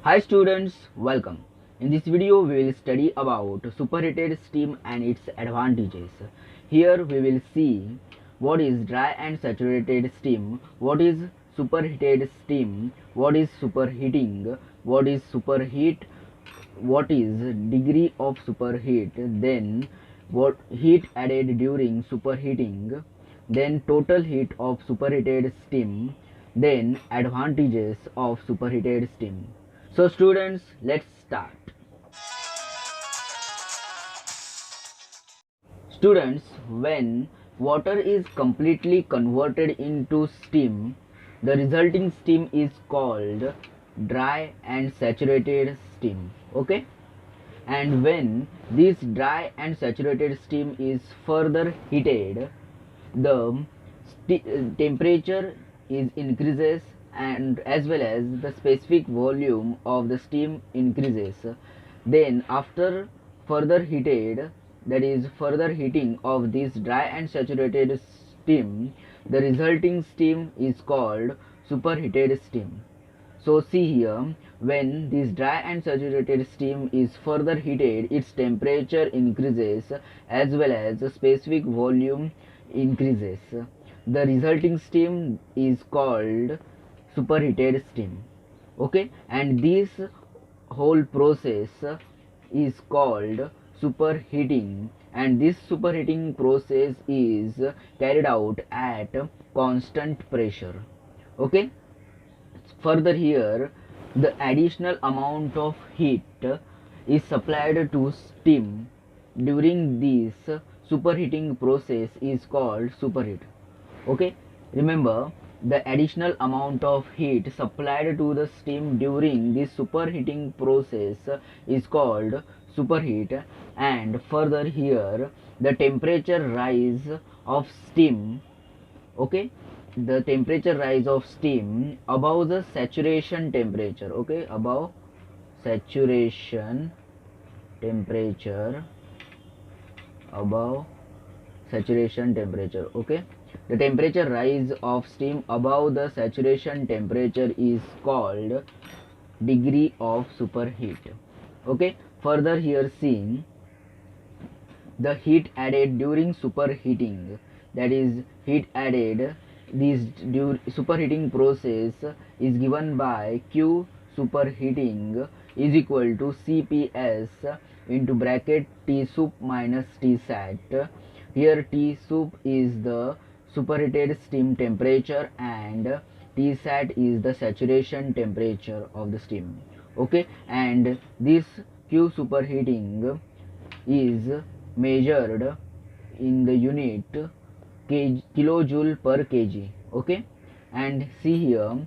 Hi students, welcome. In this video we will study about superheated steam and its advantages. Here we will see what is dry and saturated steam, what is superheated steam, what is superheating, what is superheat, what is degree of superheat, then what heat added during superheating, then total heat of superheated steam, then advantages of superheated steam. So students, let's start. Students, when water is completely converted into steam, the resulting steam is called dry and saturated steam. Okay? And when this dry and saturated steam is further heated, the temperature is increases and as well as the specific volume of the steam increases. Then after further heated, that is further heating of this dry and saturated steam, the resulting steam is called superheated steam. So see here, when this dry and saturated steam is further heated, its temperature increases as well as the specific volume increases. The resulting steam is called superheated steam. Okay, and this whole process is called superheating, and this superheating process is carried out at constant pressure. Okay, further here the additional amount of heat is supplied to steam during this superheating process is called superheat. Okay, remember, the additional amount of heat supplied to the steam during this superheating process is called superheat. And further here the temperature rise of steam, okay, the temperature rise of steam above the saturation temperature, okay, above saturation temperature, above saturation temperature. Okay, the temperature rise of steam above the saturation temperature is called degree of superheat. Okay, further here seeing the heat added during superheating, that is heat added, this superheating process is given by Q superheating is equal to CPS into bracket T sup minus T sat. Here T sup is the superheated steam temperature and T sat is the saturation temperature of the steam. Okay, and this Q superheating is measured in the unit kilojoule per kg. Okay, and see here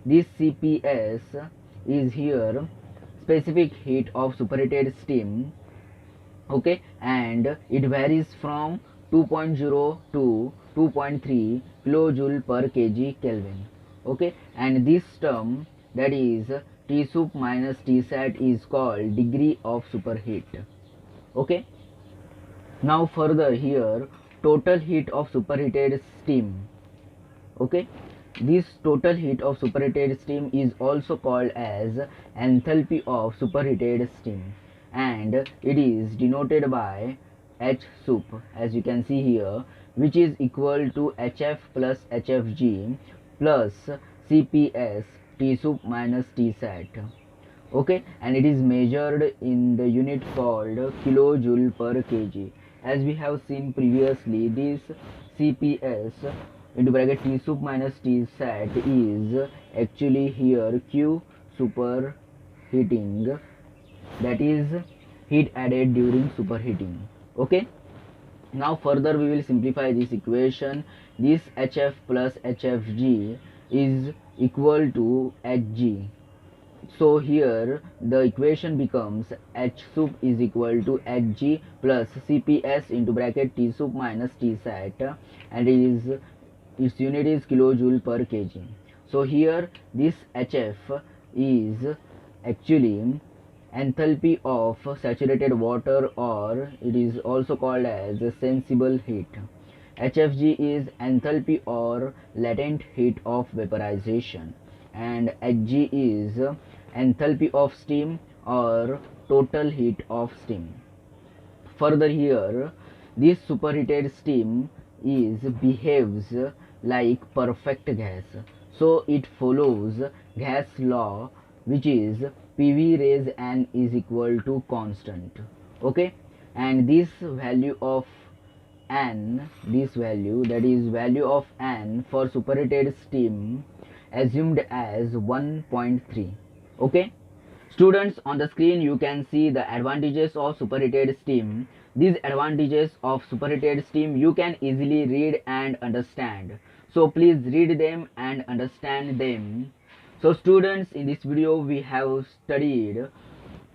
this CPS is here specific heat of superheated steam. Okay, and it varies from 2.0 to 2.3 kilojoule per kg Kelvin. Okay, and this term, that is T sup minus T sat, is called degree of superheat. Okay, now further here total heat of superheated steam. Okay, this total heat of superheated steam is also called as enthalpy of superheated steam, and it is denoted by H sup, as you can see here, which is equal to HF plus HFG plus CPS T sup minus T sat. Okay, and it is measured in the unit called kilojoule per kg. As we have seen previously, this CPS into bracket T sup minus T sat is actually here Q superheating, that is heat added during superheating. Okay, now further we will simplify this equation. This HF plus HFG is equal to Hg. So here the equation becomes H sup is equal to Hg plus CPS into bracket T sup minus T sat, and its unit is kilojoule per kg. So here this HF is actually enthalpy of saturated water, or it is also called as sensible heat. HFG is enthalpy or latent heat of vaporization, and Hg is enthalpy of steam or total heat of steam. Further here, this superheated steam is behaves like perfect gas. So it follows gas law, which is PV raise n is equal to constant. Okay, and this value of n, this value, that is value of n for superheated steam assumed as 1.3. Okay. Students, on the screen you can see the advantages of superheated steam. These advantages of superheated steam you can easily read and understand. So please read them and understand them. So students, in this video we have studied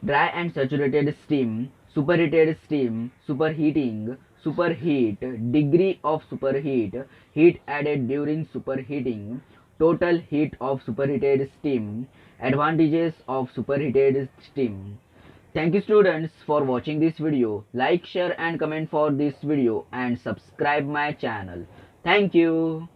dry and saturated steam, superheated steam, superheating, superheat, degree of superheat, heat added during superheating, total heat of superheated steam, advantages of superheated steam. Thank you students for watching this video. Like, share and comment for this video and subscribe my channel. Thank you.